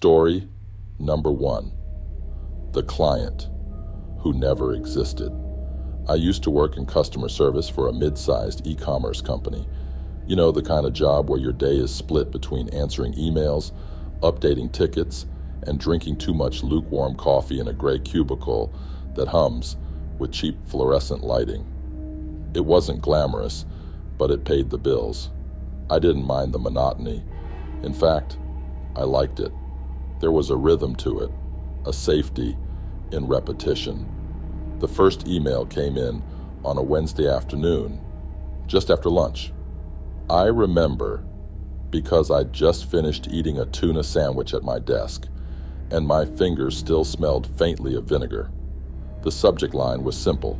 Story number 1. The client who never existed. I used to work in customer service for a mid-sized e-commerce company. You know, the kind of job where your day is split between answering emails, updating tickets, and drinking too much lukewarm coffee in a gray cubicle that hums with cheap fluorescent lighting. It wasn't glamorous, but it paid the bills. I didn't mind the monotony. In fact, I liked it. There was a rhythm to it, a safety in repetition. The first email came in on a Wednesday afternoon, just after lunch. I remember because I'd just finished eating a tuna sandwich at my desk, and my fingers still smelled faintly of vinegar. The subject line was simple: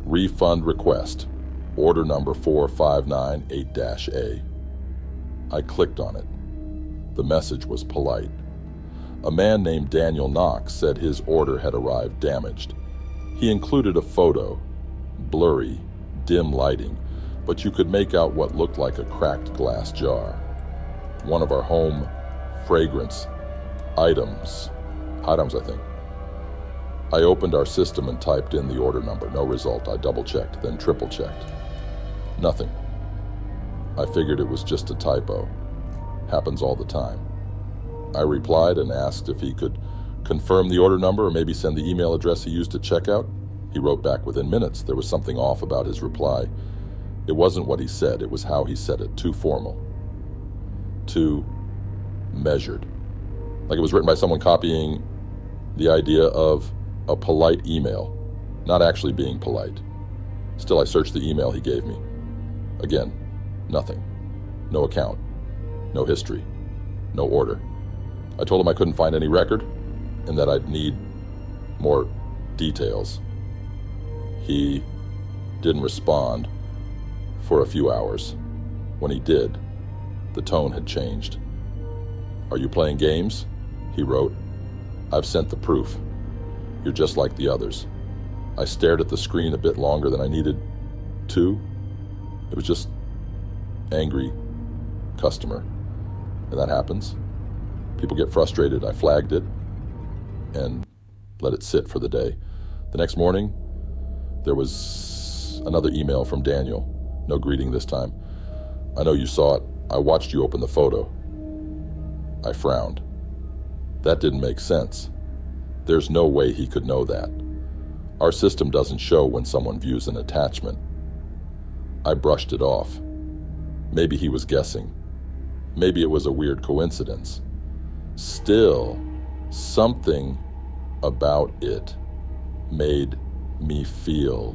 refund request, order number 4598-A. I clicked on it. The message was polite. A man named Daniel Knox said his order had arrived damaged. He included a photo, blurry, dim lighting, but you could make out what looked like a cracked glass jar. One of our home fragrance items, I think. I opened our system and typed in the order number. No result. I double-checked, then triple-checked. Nothing. I figured it was just a typo. Happens all the time. I replied and asked if he could confirm the order number or maybe send the email address he used at checkout. He wrote back within minutes. There was something off about his reply. It wasn't what he said, it was how he said it. Too formal. Too measured. Like it was written by someone copying the idea of a polite email, not actually being polite. Still, I searched the email he gave me. Again, nothing. No account. No history. No order. I told him I couldn't find any record and that I'd need more details. He didn't respond for a few hours. When he did, the tone had changed. "Are you playing games?" he wrote. "I've sent the proof. You're just like the others." I stared at the screen a bit longer than I needed to. It was just angry customer. And that happens. People get frustrated. I flagged it and let it sit for the day. The next morning, there was another email from Daniel. No greeting this time. "I know you saw it. I watched you open the photo." I frowned. That didn't make sense. There's no way he could know that. Our system doesn't show when someone views an attachment. I brushed it off. Maybe he was guessing. Maybe it was a weird coincidence. Still, something about it made me feel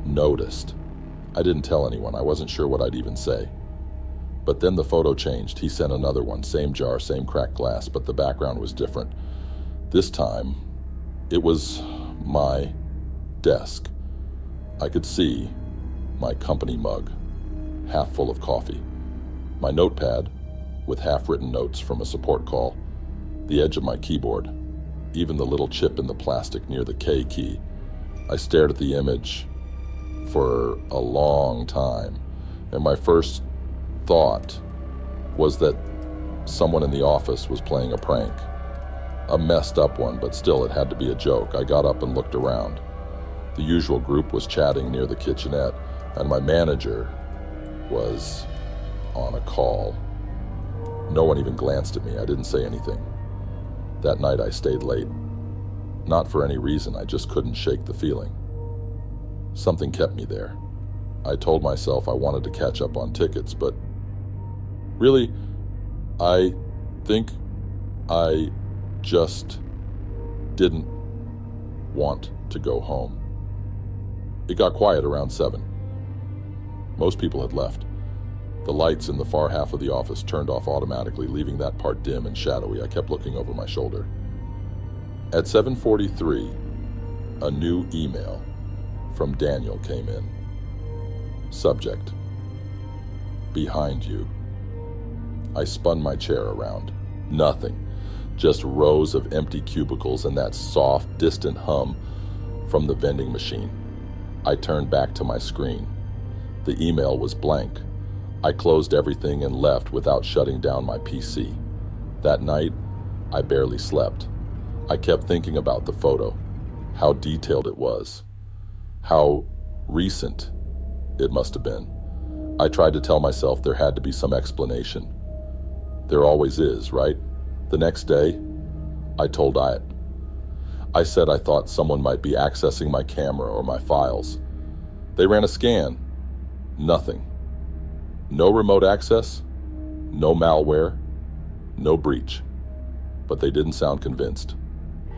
noticed. I didn't tell anyone. I wasn't sure what I'd even say. But then the photo changed. He sent another one. Same jar, same cracked glass, but the background was different. This time, it was my desk. I could see my company mug, half full of coffee. My notepad, with half-written notes from a support call, the edge of my keyboard, even the little chip in the plastic near the K key. I stared at the image for a long time, and my first thought was that someone in the office was playing a prank. A messed up one, but still it had to be a joke. I got up and looked around. The usual group was chatting near the kitchenette, and my manager was on a call. No one even glanced at me. I didn't say anything. That night I stayed late. Not for any reason, I just couldn't shake the feeling. Something kept me there. I told myself I wanted to catch up on tickets, but really, I think I just didn't want to go home. It got quiet around 7. Most people had left. The lights in the far half of the office turned off automatically, leaving that part dim and shadowy. I kept looking over my shoulder. At 7:43, a new email from Daniel came in. Subject: behind you. I spun my chair around. Nothing. Just rows of empty cubicles and that soft, distant hum from the vending machine. I turned back to my screen. The email was blank. I closed everything and left without shutting down my PC. That night, I barely slept. I kept thinking about the photo, how detailed it was, how recent it must have been. I tried to tell myself there had to be some explanation. There always is, right? The next day, I told Diet. I said I thought someone might be accessing my camera or my files. They ran a scan. Nothing. No remote access, no malware, no breach. But they didn't sound convinced,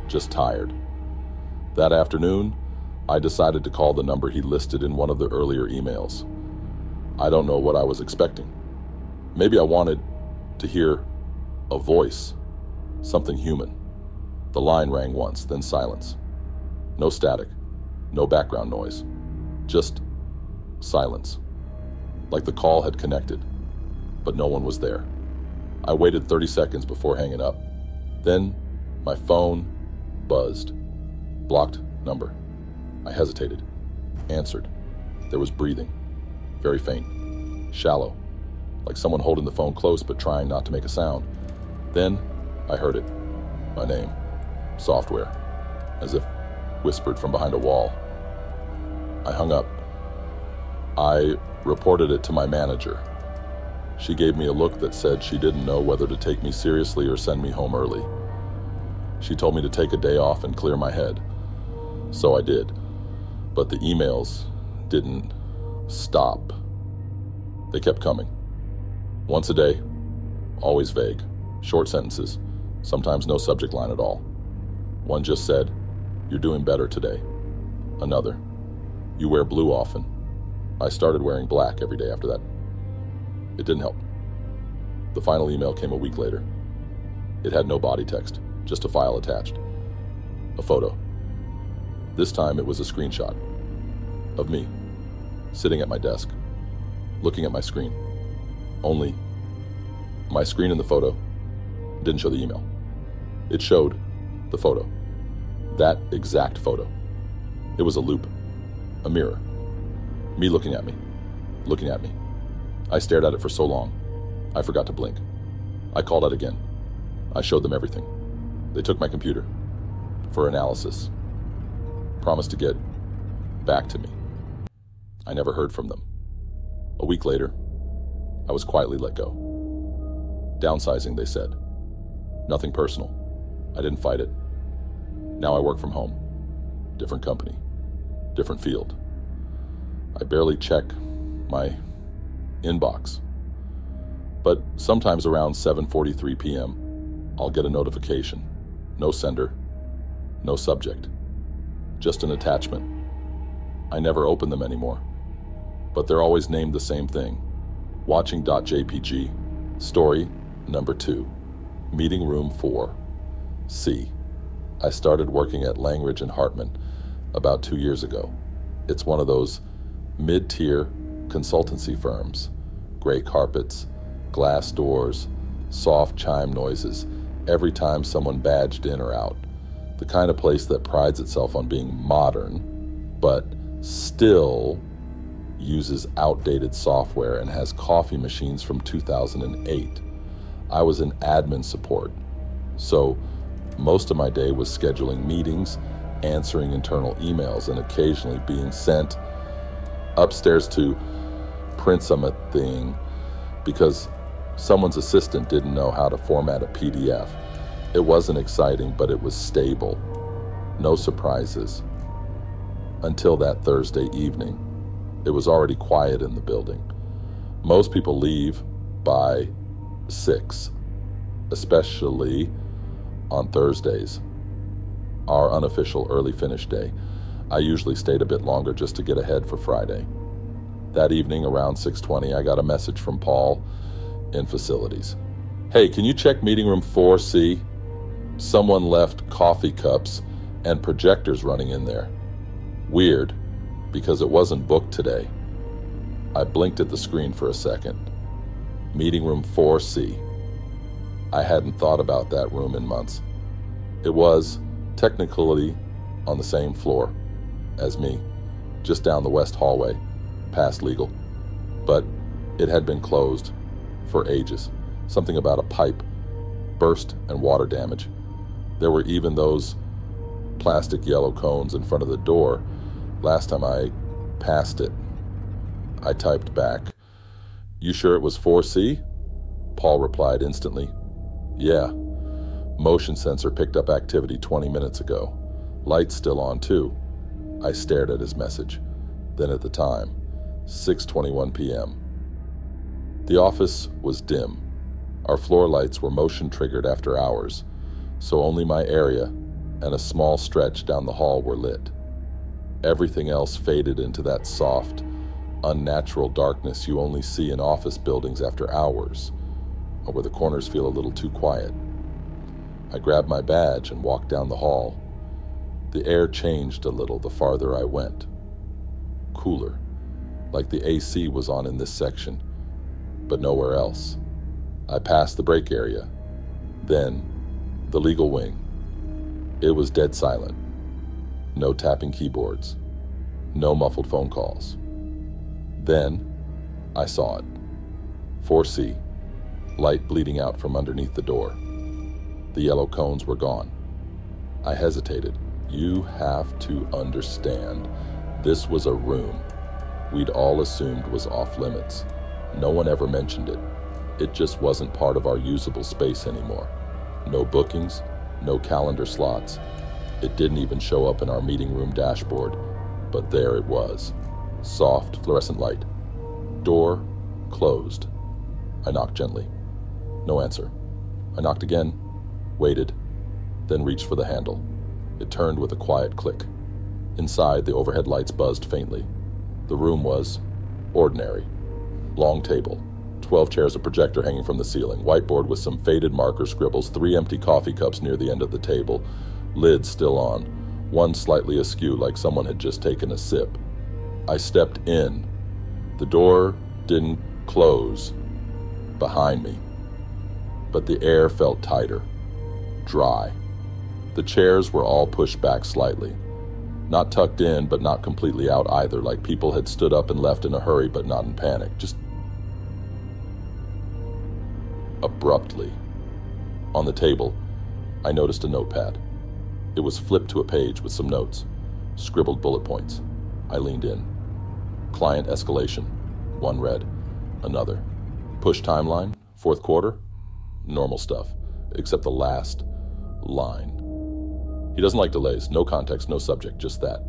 just tired. That afternoon, I decided to call the number he listed in one of the earlier emails. I don't know what I was expecting. Maybe I wanted to hear a voice, something human. The line rang once, then silence. No static, no background noise, just silence. Like the call had connected, but no one was there. I waited 30 seconds before hanging up. Then my phone buzzed. Blocked number. I hesitated. Answered. There was breathing. Very faint. Shallow. Like someone holding the phone close but trying not to make a sound. Then I heard it. My name. Software. As if whispered from behind a wall. I hung up. I reported it to my manager. She gave me a look that said she didn't know whether to take me seriously or send me home early. She told me to take a day off and clear my head. So I did. But the emails didn't stop. They kept coming. Once a day, always vague, short sentences, sometimes no subject line at all. One just said, "You're doing better today." Another, "You wear blue often." I started wearing black every day after that. It didn't help. The final email came a week later. It had no body text, just a file attached. A photo. This time it was a screenshot of me, sitting at my desk, looking at my screen. Only, my screen in the photo didn't show the email. It showed the photo. That exact photo. It was a loop, a mirror. Me looking at me, looking at me. I stared at it for so long, I forgot to blink. I called out again. I showed them everything. They took my computer for analysis. Promised to get back to me. I never heard from them. A week later, I was quietly let go. Downsizing, they said. Nothing personal. I didn't fight it. Now I work from home. Different company. Different field. I barely check my inbox. But sometimes around 7:43 p.m., I'll get a notification. No sender, no subject. Just an attachment. I never open them anymore. But they're always named the same thing. Watching.jpg. Story number 2. Meeting room 4. C. I started working at Langridge and Hartman about 2 years ago. It's one of those mid-tier consultancy firms. Gray carpets, glass doors, soft chime noises every time someone badged in or out. The kind of place that prides itself on being modern, but still uses outdated software and has coffee machines from 2008. I was in admin support, so most of my day was scheduling meetings, answering internal emails, and occasionally being sent upstairs to print some thing because someone's assistant didn't know how to format a PDF. It wasn't exciting, but it was stable. No surprises. Until that Thursday evening. It was already quiet in the building. Most people leave by 6, especially on Thursdays, our unofficial early finish day. I usually stayed a bit longer just to get ahead for Friday. That evening around 6:20, I got a message from Paul in facilities. "Hey, can you check meeting room 4C? Someone left coffee cups and projectors running in there. Weird, because it wasn't booked today." I blinked at the screen for a second. Meeting room 4C. I hadn't thought about that room in months. It was technically on the same floor as me, just down the west hallway, past legal. But it had been closed for ages. Something about a pipe burst and water damage. There were even those plastic yellow cones in front of the door. Last time I passed it. I typed back, "You sure it was 4C?" Paul replied instantly, "Yeah. Motion sensor picked up activity 20 minutes ago. Light's still on too." I stared at his message. Then at the time, 6:21 p.m. The office was dim. Our floor lights were motion triggered after hours, so only my area and a small stretch down the hall were lit. Everything else faded into that soft, unnatural darkness you only see in office buildings after hours, or where the corners feel a little too quiet. I grabbed my badge and walked down the hall. The air changed a little the farther I went. Cooler, like the AC was on in this section, but nowhere else. I passed the break area. Then, the legal wing. It was dead silent. No tapping keyboards. No muffled phone calls. Then, I saw it. 4C. Light bleeding out from underneath the door. The yellow cones were gone. I hesitated. You have to understand, this was a room we'd all assumed was off limits. No one ever mentioned it. It just wasn't part of our usable space anymore. No bookings, no calendar slots. It didn't even show up in our meeting room dashboard, but there it was. Soft fluorescent light. Door closed. I knocked gently. No answer. I knocked again, waited, then reached for the handle. It turned with a quiet click. Inside, the overhead lights buzzed faintly. The room was ordinary. Long table, 12 chairs, a projector hanging from the ceiling, whiteboard with some faded marker scribbles, 3 empty coffee cups near the end of the table, lid still on, one slightly askew like someone had just taken a sip. I stepped in. The door didn't close behind me, but the air felt tighter, dry. The chairs were all pushed back slightly. Not tucked in, but not completely out either, like people had stood up and left in a hurry, but not in panic. Just abruptly. On the table, I noticed a notepad. It was flipped to a page with some notes, scribbled bullet points. I leaned in. Client escalation. One read. Another. Push timeline, 4th quarter. Normal stuff, except the last line. He doesn't like delays. No context, no subject, just that.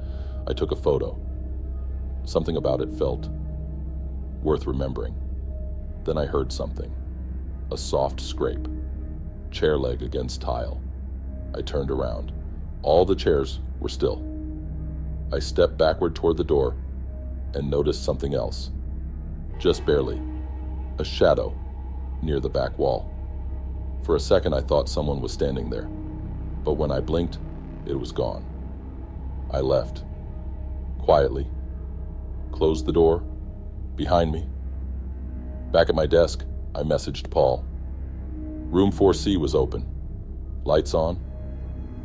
I took a photo. Something about it felt worth remembering. Then I heard something. A soft scrape. Chair leg against tile. I turned around. All the chairs were still. I stepped backward toward the door and noticed something else. Just barely. A shadow near the back wall. For a second I thought someone was standing there, but when I blinked, it was gone. I left. Quietly. Closed the door. Behind me. Back at my desk, I messaged Paul. Room 4C was open. Lights on.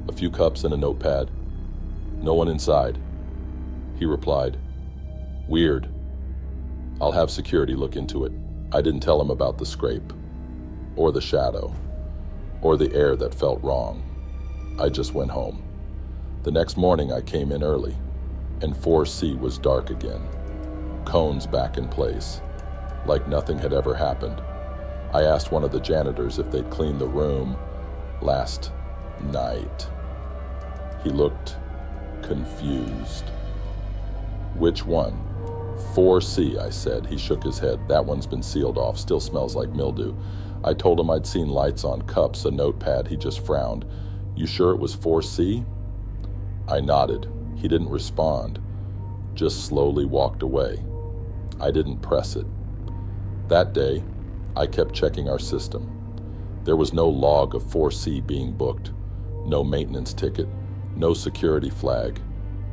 A few cups and a notepad. No one inside. He replied, "Weird. I'll have security look into it." I didn't tell him about the scrape, or the shadow, or the air that felt wrong. I just went home. The next morning I came in early, and 4C was dark again. Cones back in place, like nothing had ever happened. I asked one of the janitors if they'd cleaned the room last night. He looked confused. "Which one?" 4C, I said. He shook his head. "That one's been sealed off, still smells like mildew." I told him I'd seen lights on cups, a notepad. He just frowned. "You sure it was 4C?" I nodded. He didn't respond, just slowly walked away. I didn't press it. That day, I kept checking our system. There was no log of 4C being booked, no maintenance ticket, no security flag.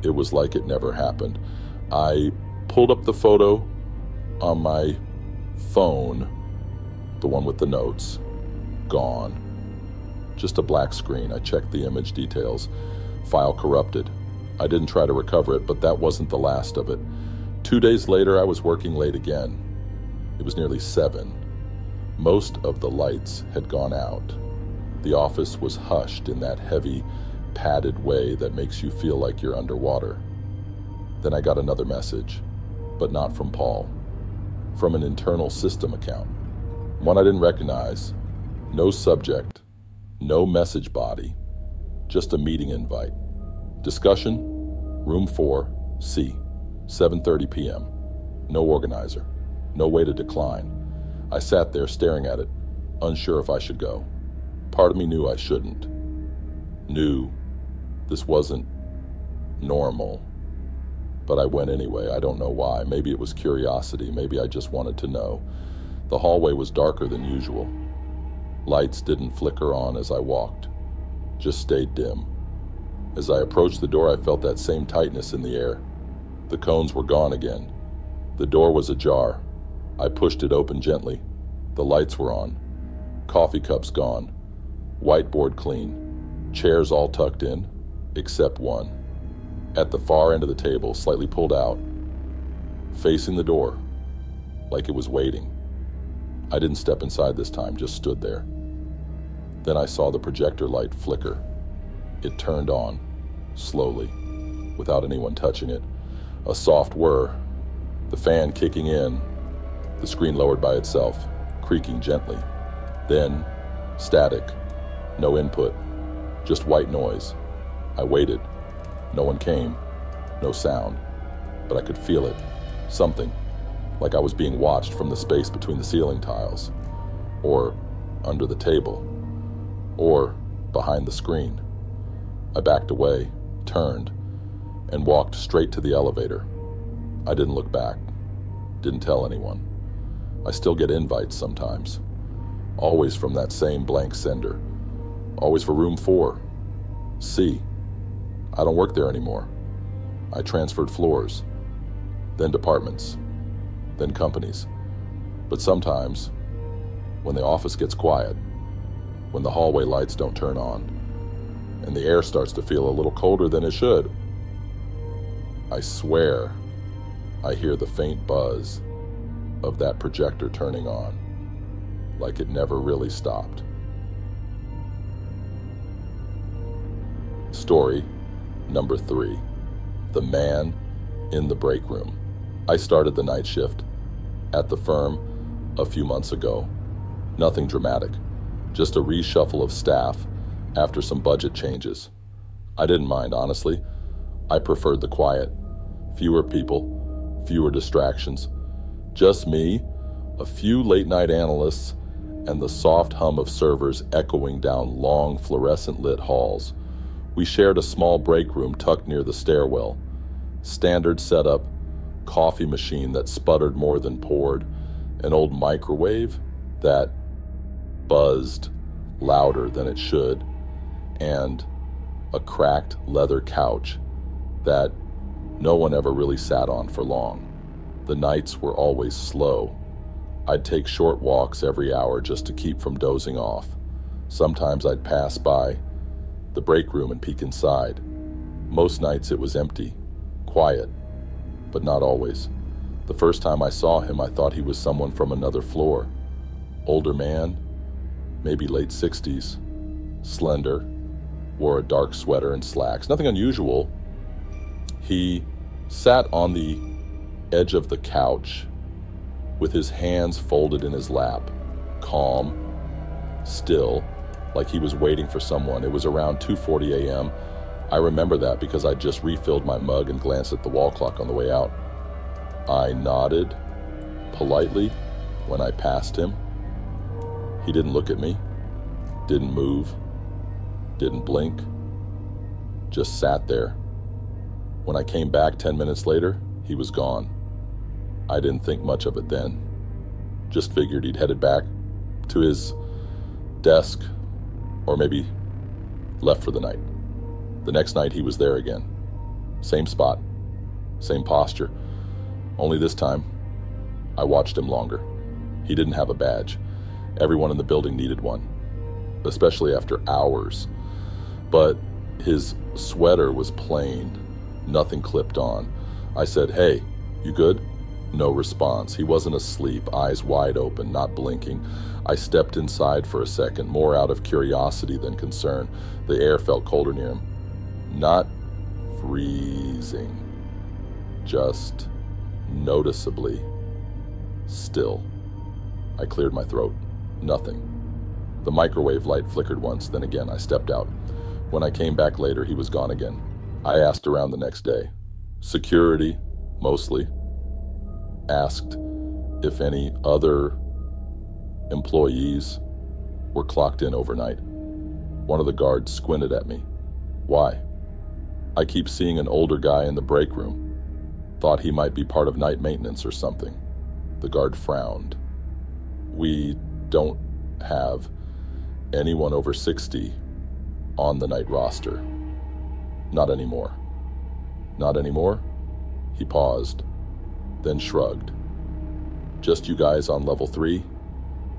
It was like it never happened. I pulled up the photo on my phone, the one with the notes. Gone. Just a black screen. I checked the image details. File corrupted. I didn't try to recover it, but that wasn't the last of it. 2 days later, I was working late again. It was nearly 7. Most of the lights had gone out. The office was hushed in that heavy, padded way that makes you feel like you're underwater. Then I got another message, but not from Paul, from an internal system account. One I didn't recognize, no subject, no message body, just a meeting invite. Discussion, room 4, C, 7:30 p.m. No organizer, no way to decline. I sat there staring at it, unsure if I should go. Part of me knew I shouldn't. Knew this wasn't normal. But I went anyway. I don't know why. Maybe it was curiosity. Maybe I just wanted to know. The hallway was darker than usual. Lights didn't flicker on as I walked, just stayed dim. As I approached the door, I felt that same tightness in the air. The cones were gone again. The door was ajar. I pushed it open gently. The lights were on. Coffee cups gone. Whiteboard clean. Chairs all tucked in, except one. At the far end of the table, slightly pulled out, facing the door, like it was waiting. I didn't step inside this time, just stood there. Then I saw the projector light flicker. It turned on, slowly, without anyone touching it. A soft whir, the fan kicking in, the screen lowered by itself, creaking gently. Then, static, no input, just white noise. I waited. No one came, no sound, but I could feel it, something, like I was being watched from the space between the ceiling tiles, or under the table, or behind the screen. I backed away, turned, and walked straight to the elevator. I didn't look back, didn't tell anyone. I still get invites sometimes, always from that same blank sender, always for room 4, C. I don't work there anymore. I transferred floors, then departments, then companies. But sometimes, when the office gets quiet, when the hallway lights don't turn on, and the air starts to feel a little colder than it should, I swear I hear the faint buzz of that projector turning on, like it never really stopped. Story number 3, the man in the break room. I started the night shift at the firm a few months ago. Nothing dramatic, just a reshuffle of staff after some budget changes. I didn't mind, honestly. I preferred the quiet. Fewer people, fewer distractions. Just me, a few late-night analysts, and the soft hum of servers echoing down long fluorescent-lit halls. We shared a small break room tucked near the stairwell. Standard setup, coffee machine that sputtered more than poured, an old microwave that buzzed louder than it should, and a cracked leather couch that no one ever really sat on for long. The nights were always slow. I'd take short walks every hour just to keep from dozing off. Sometimes I'd pass by the break room and peek inside. Most nights it was empty, quiet, but not always. The first time I saw him, I thought he was someone from another floor. Older man, maybe late 60s, slender, wore a dark sweater and slacks. Nothing unusual. He sat on the edge of the couch with his hands folded in his lap, calm, still, like he was waiting for someone. It was around 2:40 a.m. I remember that because I just refilled my mug and glanced at the wall clock on the way out. I nodded politely when I passed him. He didn't look at me, didn't move, didn't blink, just sat there. When I came back 10 minutes later, he was gone. I didn't think much of it then. Just figured he'd headed back to his desk, or maybe left for the night. The next night he was there again. Same spot, same posture. Only this time, I watched him longer. He didn't have a badge. Everyone in the building needed one, especially after hours. But his sweater was plain, nothing clipped on. I said, "Hey, you good?" No response. He wasn't asleep, eyes wide open, not blinking. I stepped inside for a second, more out of curiosity than concern. The air felt colder near him. Not freezing, just noticeably still. I cleared my throat. Nothing. The microwave light flickered once, then again. I stepped out. When I came back later, he was gone again. I asked around the next day. Security, mostly. Asked if any other employees were clocked in overnight. One of the guards squinted at me. Why? I keep seeing an older guy in the break room. Thought he might be part of night maintenance or something. The guard frowned. We don't have anyone over 60 on the night roster. Not anymore. Not anymore? He paused, then shrugged. Just you guys on level 3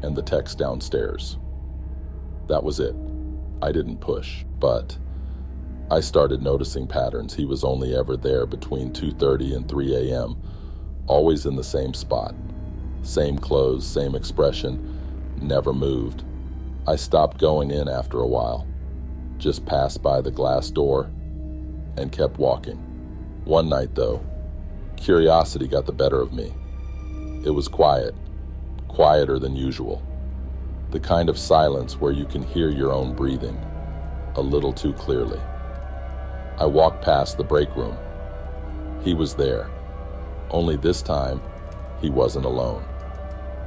and the techs downstairs. That was it. I didn't push, but I started noticing patterns. He was only ever there between 2:30 and 3 a.m., always in the same spot. Same clothes, same expression, never moved. I stopped going in after a while, just passed by the glass door and kept walking. One night, though, curiosity got the better of me. It was quiet, quieter than usual. The kind of silence where you can hear your own breathing a little too clearly. I walked past the break room. He was there, only this time he wasn't alone.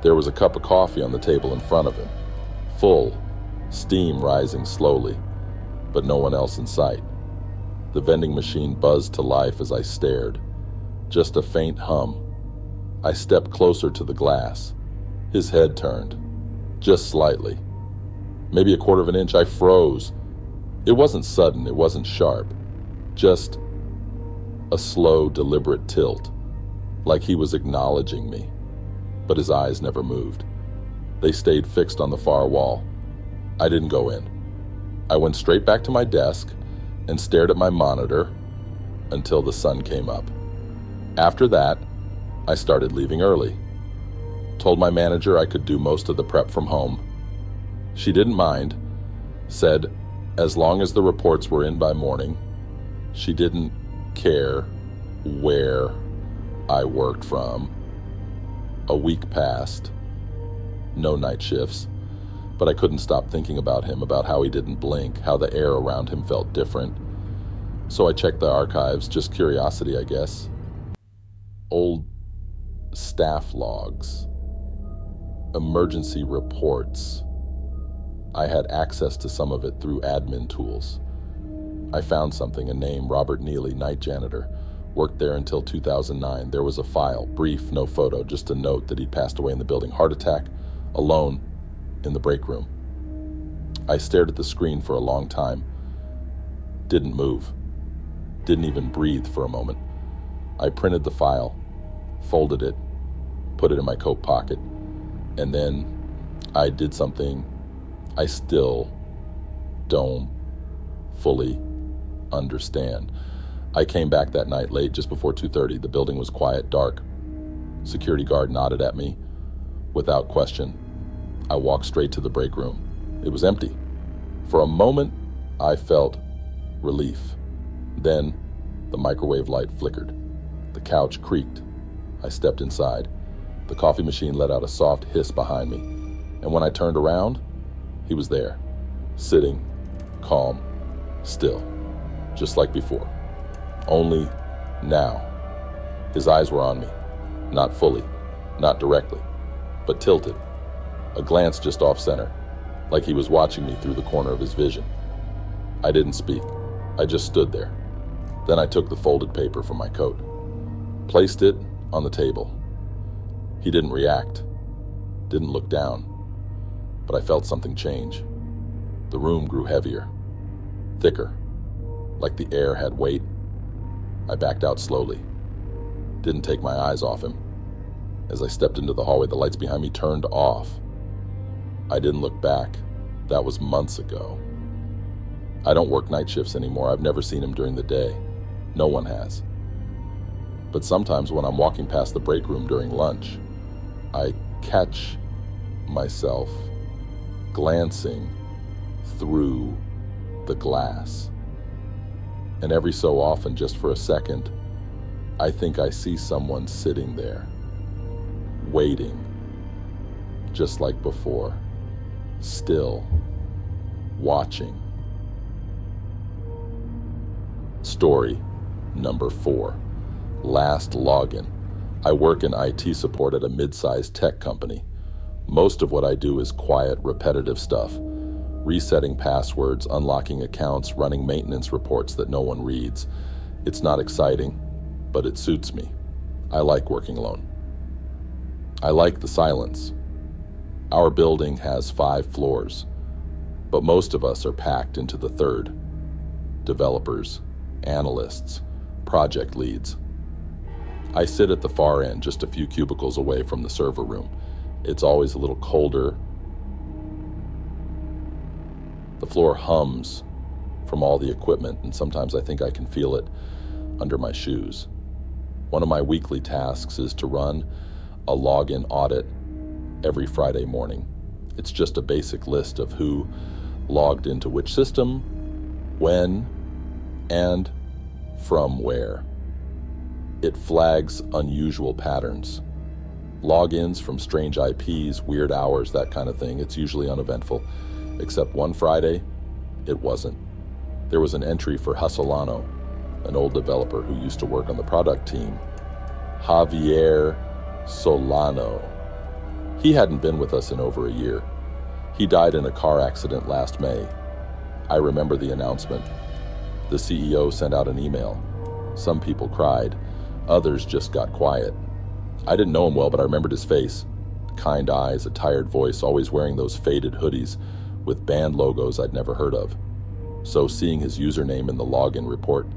There was a cup of coffee on the table in front of him, full, steam rising slowly, but no one else in sight. The vending machine buzzed to life as I stared, just a faint hum. I stepped closer to the glass. His head turned, just slightly, maybe a quarter of an inch. I froze. It wasn't sudden, it wasn't sharp, just a slow, deliberate tilt, like he was acknowledging me, but his eyes never moved. They stayed fixed on the far wall. I didn't go in. I went straight back to my desk and stared at my monitor until the sun came up. After that, I started leaving early. Told my manager I could do most of the prep from home. She didn't mind, said as long as the reports were in by morning. She didn't care where I worked from. A week passed. No night shifts. But I couldn't stop thinking about him, about how he didn't blink, how the air around him felt different. So I checked the archives, just curiosity, I guess. Old staff logs, emergency reports. I had access to some of it through admin tools. I found something, a name, Robert Neely, night janitor. Worked there until 2009. There was a file, brief, no photo, just a note that he'd passed away in the building. Heart attack, alone, in the break room. I stared at the screen for a long time. Didn't move. Didn't even breathe for a moment. I printed the file, folded it, put it in my coat pocket, and then I did something I still don't fully understand. I came back that night late, just before 2:30. The building was quiet, dark. Security guard nodded at me without question. I walked straight to the break room. It was empty. For a moment, I felt relief. Then, the microwave light flickered. The couch creaked. I stepped inside. The coffee machine let out a soft hiss behind me. And when I turned around, he was there, sitting, calm, still, just like before. Only now, his eyes were on me. Not fully, not directly, but tilted. A glance just off center, like he was watching me through the corner of his vision. I didn't speak. I just stood there. Then I took the folded paper from my coat, placed it on the table. He didn't react, didn't look down, but I felt something change. The room grew heavier, thicker, like the air had weight. I backed out slowly, didn't take my eyes off him. As I stepped into the hallway, the lights behind me turned off. I didn't look back. That was months ago. I don't work night shifts anymore. I've never seen him during the day. No one has. But sometimes when I'm walking past the break room during lunch, I catch myself glancing through the glass. And every so often, just for a second, I think I see someone sitting there, waiting, just like before, still, watching. Story number 4. Last login. I work in IT support at a mid-sized tech company. Most of what I do is quiet, repetitive stuff. Resetting passwords, unlocking accounts, running maintenance reports that no one reads. It's not exciting, but it suits me. I like working alone. I like the silence. Our building has 5 floors, but most of us are packed into the 3rd. Developers, analysts, project leads. I sit at the far end, just a few cubicles away from the server room. It's always a little colder. The floor hums from all the equipment, and sometimes I think I can feel it under my shoes. One of my weekly tasks is to run a login audit every Friday morning. It's just a basic list of who logged into which system, when, and from where. It flags unusual patterns. Logins from strange IPs, weird hours, that kind of thing. It's usually uneventful. Except one Friday, it wasn't. There was an entry for Hussolano, an old developer who used to work on the product team. Javier Solano. He hadn't been with us in over a year. He died in a car accident last May. I remember the announcement. The CEO sent out an email. Some people cried. Others just got quiet. I didn't know him well, but I remembered his face. Kind eyes, a tired voice, always wearing those faded hoodies with band logos I'd never heard of. So seeing his username in the login report,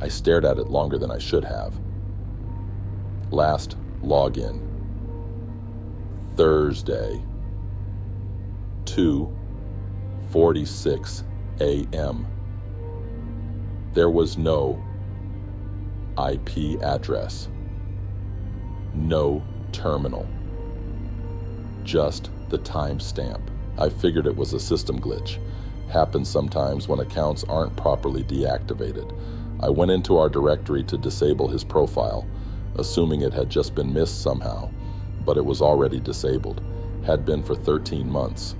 I stared at it longer than I should have. Last login. Thursday, 2:46 a.m. There was no IP address. No terminal. Just the timestamp. I figured it was a system glitch. Happens sometimes when accounts aren't properly deactivated. I went into our directory to disable his profile, assuming it had just been missed somehow, but it was already disabled. Had been for 13 months.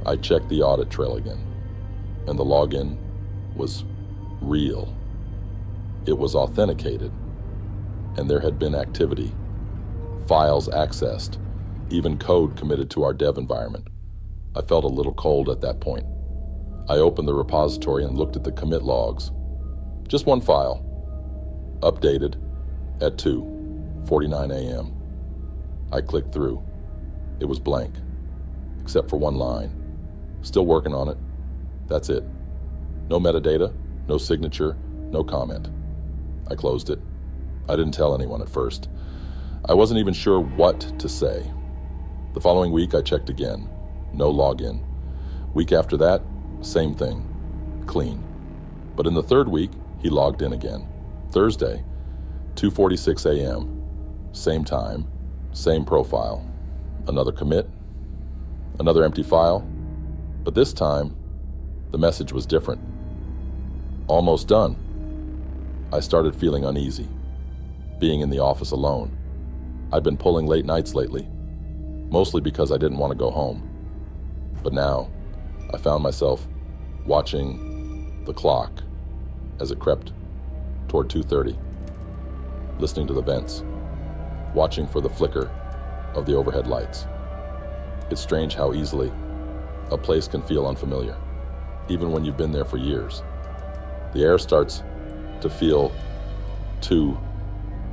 I checked the audit trail again, and the login was real. It was authenticated, and there had been activity. Files accessed, even code committed to our dev environment. I felt a little cold at that point. I opened the repository and looked at the commit logs. Just one file. Updated at 2:49 a.m. I clicked through. It was blank, except for one line. Still working on it. That's it. No metadata, no signature, no comment. I closed it. I didn't tell anyone at first. I wasn't even sure what to say. The following week, I checked again. No login. Week after that, same thing. Clean. But in the 3rd week, he logged in again. Thursday, 2:46 a.m. Same time, same profile. Another commit, another empty file. But this time, the message was different. Almost done. I started feeling uneasy, being in the office alone. I'd been pulling late nights lately, mostly because I didn't want to go home. But now, I found myself watching the clock as it crept toward 2:30, listening to the vents, watching for the flicker of the overhead lights. It's strange how easily a place can feel unfamiliar, even when you've been there for years. The air starts to feel too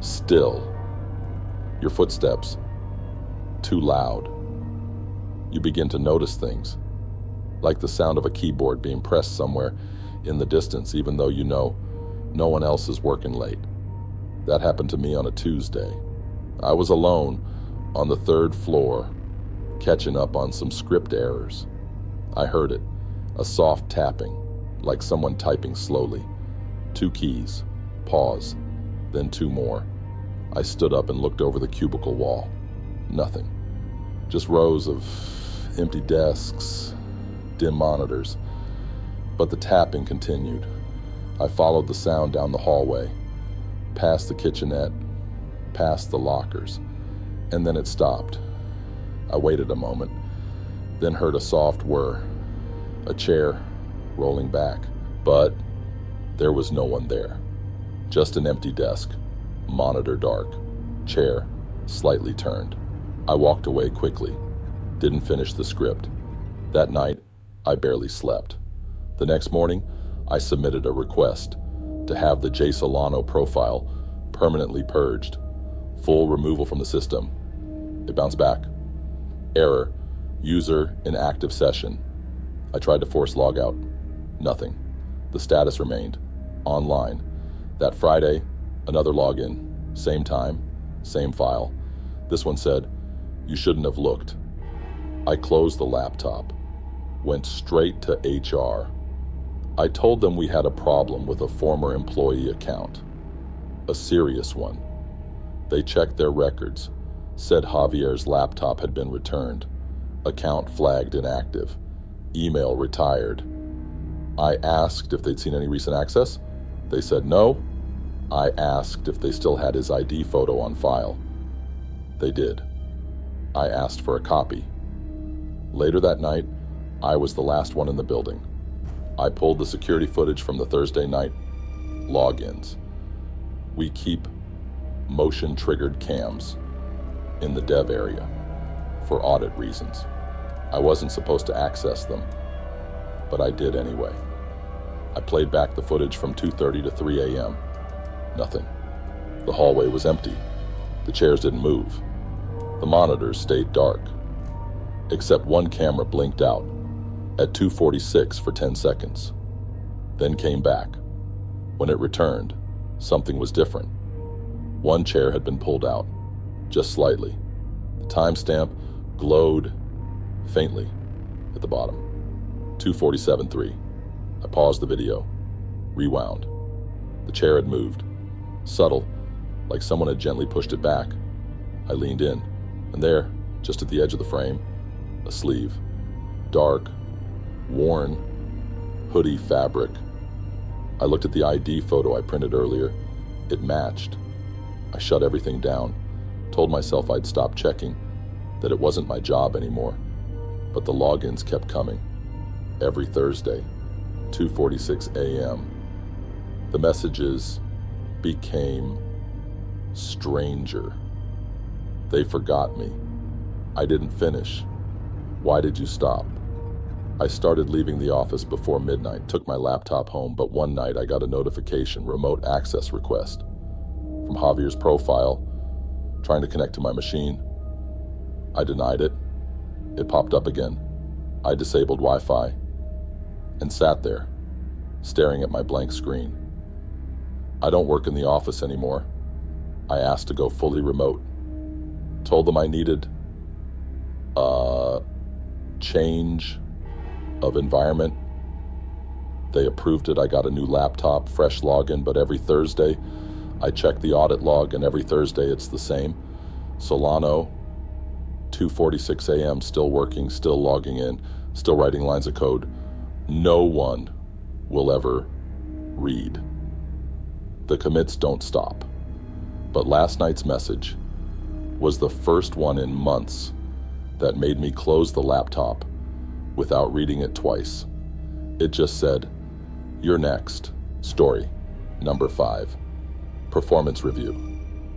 still. Your footsteps too loud. You begin to notice things, like the sound of a keyboard being pressed somewhere in the distance, even though you know no one else is working late. That happened to me on a Tuesday. I was alone on the 3rd floor, catching up on some script errors. I heard it, a soft tapping, like someone typing slowly. 2 keys, pause, then 2 more. I stood up and looked over the cubicle wall. Nothing. Just rows of empty desks, dim monitors. But the tapping continued. I followed the sound down the hallway, past the kitchenette, past the lockers, and then it stopped. I waited a moment, then heard a soft whir, a chair rolling back, but there was no one there. Just an empty desk, monitor dark, chair slightly turned. I walked away quickly, didn't finish the script. That night, I barely slept. The next morning, I submitted a request to have the J. Solano profile permanently purged, full removal from the system. It bounced back. Error, user in active session. I tried to force logout. Nothing. The status remained online. That Friday, another login, same time, same file. This one said, "You shouldn't have looked." I closed the laptop, went straight to HR. I told them we had a problem with a former employee account, a serious one. They checked their records, said Javier's laptop had been returned, account flagged inactive, email retired. I asked if they'd seen any recent access. They said no. I asked if they still had his ID photo on file. They did. I asked for a copy. Later that night, I was the last one in the building. I pulled the security footage from the Thursday night logins. We keep motion-triggered cams in the dev area for audit reasons. I wasn't supposed to access them, but I did anyway. I played back the footage from 2:30 to 3 a.m. Nothing. The hallway was empty. The chairs didn't move. The monitors stayed dark, except one camera blinked out at 2:46 for 10 seconds, then came back. When it returned, something was different. One chair had been pulled out, just slightly. The timestamp glowed faintly at the bottom. 2:47:3. I paused the video, rewound. The chair had moved, subtle, like someone had gently pushed it back. I leaned in, and there, just at the edge of the frame, a sleeve, dark, worn, hoodie fabric. I looked at the ID photo I printed earlier. It matched. I shut everything down, told myself I'd stop checking, that it wasn't my job anymore. But the logins kept coming. Every Thursday, 2:46 a.m. The messages became stranger. They forgot me. I didn't finish. Why did you stop? I started leaving the office before midnight, took my laptop home, but one night I got a notification, remote access request, from Javier's profile, trying to connect to my machine. I denied it. It popped up again. I disabled Wi-Fi and sat there, staring at my blank screen. I don't work in the office anymore. I asked to go fully remote. Told them I needed a change of environment. They approved it. I got a new laptop, fresh login, but every Thursday I check the audit log, and every Thursday it's the same. Solano, 2:46 a.m., still working, still logging in, still writing lines of code. No one will ever read. The commits don't stop. But last night's message was the first one in months that made me close the laptop without reading it twice. It just said, "You're next. Story number 5. Performance review."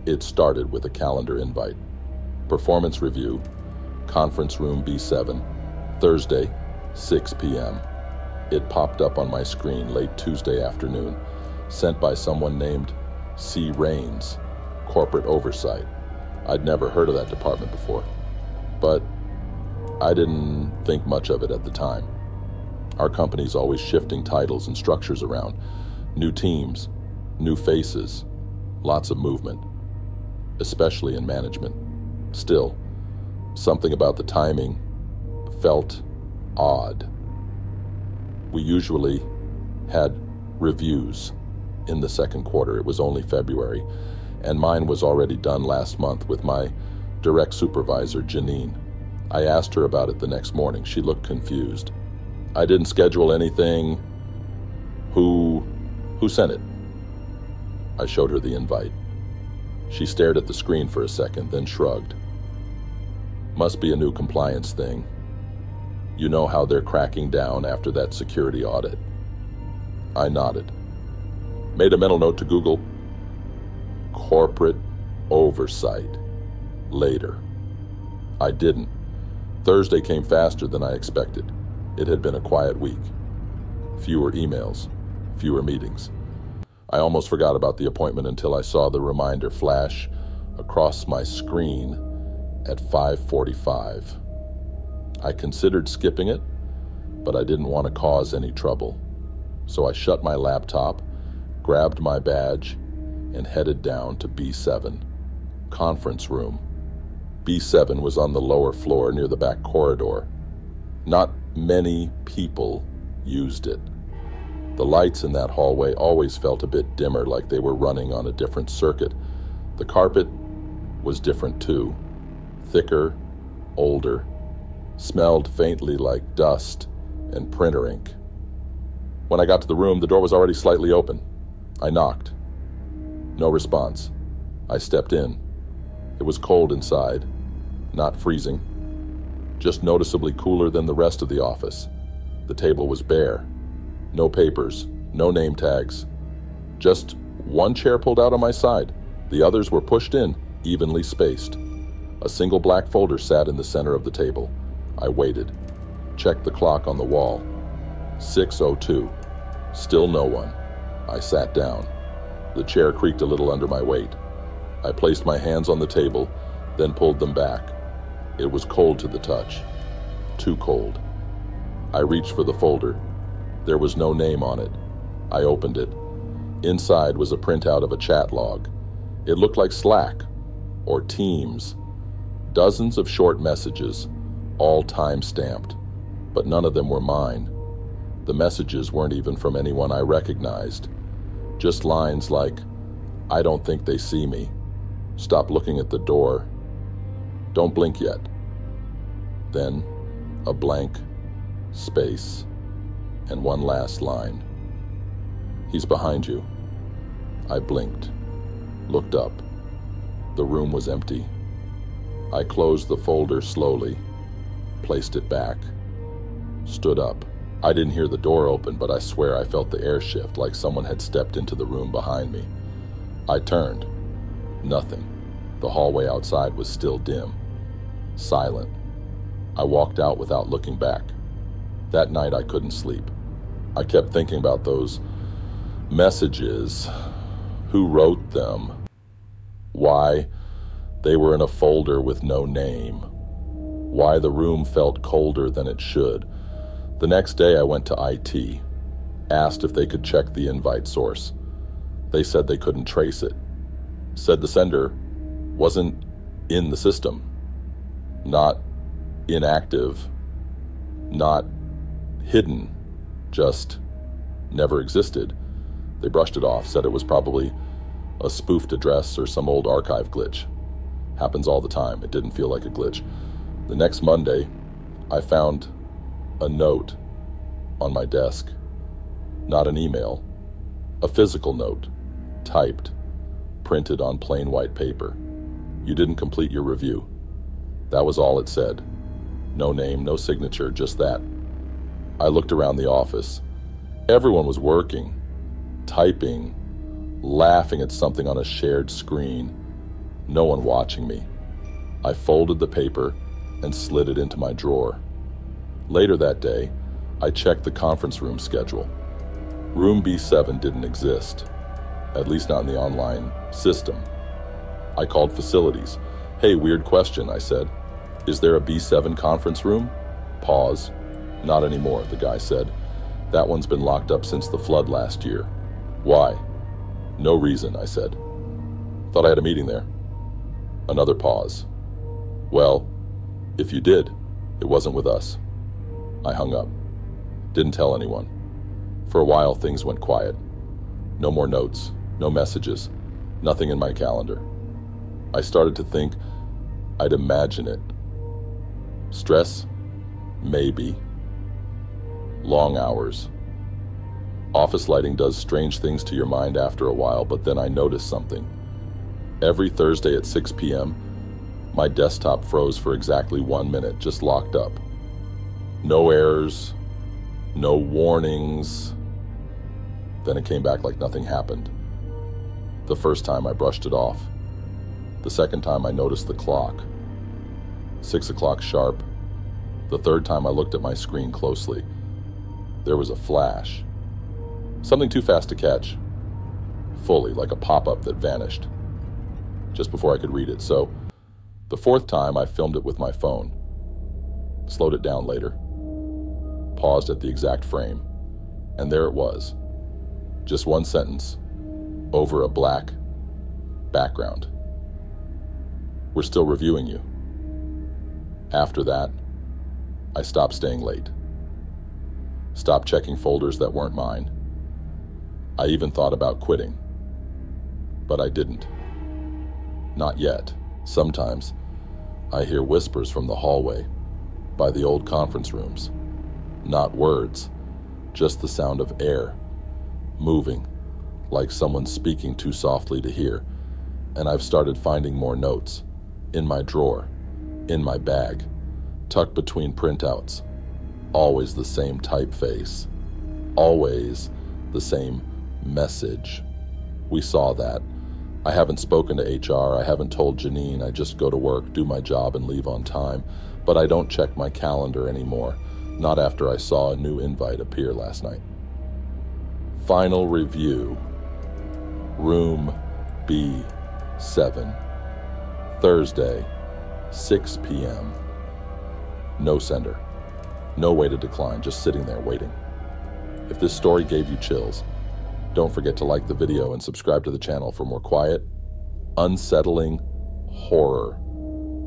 It started with a calendar invite. Performance review, conference room B7, Thursday, 6 p.m. It popped up on my screen late Tuesday afternoon, sent by someone named C. Rains, corporate oversight. I'd never heard of that department before, but I didn't think much of it at the time. Our company's always shifting titles and structures around. New teams, new faces, lots of movement, especially in management. Still, something about the timing felt odd. We usually had reviews in the second quarter. It was only February, and mine was already done last month with my direct supervisor, Janine. I asked her about it the next morning. She looked confused. I didn't schedule anything. Who sent it? I showed her the invite. She stared at the screen for a second, then shrugged. Must be a new compliance thing. You know how they're cracking down after that security audit. I nodded. Made a mental note to Google corporate oversight later. I didn't. Thursday came faster than I expected. It had been a quiet week. Fewer emails, fewer meetings. I almost forgot about the appointment until I saw the reminder flash across my screen at 5:45. I considered skipping it, but I didn't want to cause any trouble. So I shut my laptop, grabbed my badge, and headed down to B7, conference room. B7 was on the lower floor near the back corridor. Not many people used it. The lights in that hallway always felt a bit dimmer, like they were running on a different circuit. The carpet was different too. Thicker, older, smelled faintly like dust and printer ink. When I got to the room, the door was already slightly open. I knocked. No response. I stepped in. It was cold inside, not freezing, just noticeably cooler than the rest of the office. The table was bare. No papers, no name tags. Just one chair pulled out on my side. The others were pushed in, evenly spaced. A single black folder sat in the center of the table. I waited, checked the clock on the wall. 6:02. Still no one. I sat down. The chair creaked a little under my weight. I placed my hands on the table, then pulled them back. It was cold to the touch. Too cold. I reached for the folder. There was no name on it. I opened it. Inside was a printout of a chat log. It looked like Slack or Teams. Dozens of short messages, all time-stamped, but none of them were mine. The messages weren't even from anyone I recognized. Just lines like, I don't think they see me. Stop looking at the door. Don't blink yet. Then a blank space and one last line. He's behind you. I blinked, looked up. The room was empty. I closed the folder slowly, placed it back, stood up. I didn't hear the door open, but I swear I felt the air shift, like someone had stepped into the room behind me. I turned. Nothing. The hallway outside was still dim, silent. I walked out without looking back. That night I couldn't sleep. I kept thinking about those messages. Who wrote them? Why they were in a folder with no name? Why the room felt colder than it should? The next day I went to IT, asked if they could check the invite source. They said they couldn't trace it. Said the sender wasn't in the system. Not inactive, not hidden, just never existed. They brushed it off, said it was probably a spoofed address or some old archive glitch. Happens all the time. It didn't feel like a glitch. The next Monday, I found a note on my desk. Not an email, a physical note, typed, printed on plain white paper. You didn't complete your review. That was all it said. No name, no signature, just that. I looked around the office. Everyone was working, typing, laughing at something on a shared screen. No one watching me. I folded the paper and slid it into my drawer. Later that day, I checked the conference room schedule. Room B7 didn't exist, at least not in the online system. I called facilities. Hey, weird question, I said. Is there a B7 conference room? Pause. Not anymore, the guy said. That one's been locked up since the flood last year. Why? No reason, I said. Thought I had a meeting there. Another pause. Well, if you did, it wasn't with us. I hung up. Didn't tell anyone. For a while, things went quiet. No more notes, no messages. Nothing in my calendar. I started to think I'd imagine it. Stress? Maybe. Long hours. Office lighting does strange things to your mind after a while, but then I noticed something. Every Thursday at 6 p.m., my desktop froze for exactly 1 minute, just locked up. No errors, no warnings. Then it came back like nothing happened. The first time I brushed it off. The second time I noticed the clock. 6 o'clock sharp. The third time I looked at my screen closely. There was a flash. Something too fast to catch. Fully, like a pop-up that vanished. Just before I could read it. So, the fourth time I filmed it with my phone. Slowed it down later. Paused at the exact frame. And there it was. Just one sentence. Over a black background. We're still reviewing you. After that, I stopped staying late. Stopped checking folders that weren't mine. I even thought about quitting. But I didn't. Not yet. Sometimes I hear whispers from the hallway, by the old conference rooms. Not words, just the sound of air, moving, like someone speaking too softly to hear. And I've started finding more notes, in my drawer, in my bag, tucked between printouts. Always the same typeface, always the same message. We saw that. I haven't spoken to HR, I haven't told Janine, I just go to work, do my job, and leave on time. But I don't check my calendar anymore, not after I saw a new invite appear last night. Final review. Room B7. Thursday, 6 p.m. No sender. No way to decline, just sitting there waiting. If this story gave you chills, don't forget to like the video and subscribe to the channel for more quiet, unsettling horror,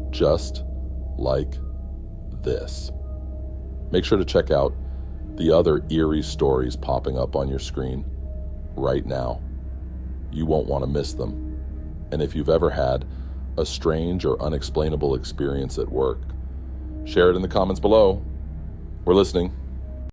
just like this. Make sure to check out the other eerie stories popping up on your screen right now. You won't want to miss them. And if you've ever had a strange or unexplainable experience at work, share it in the comments below. We're listening.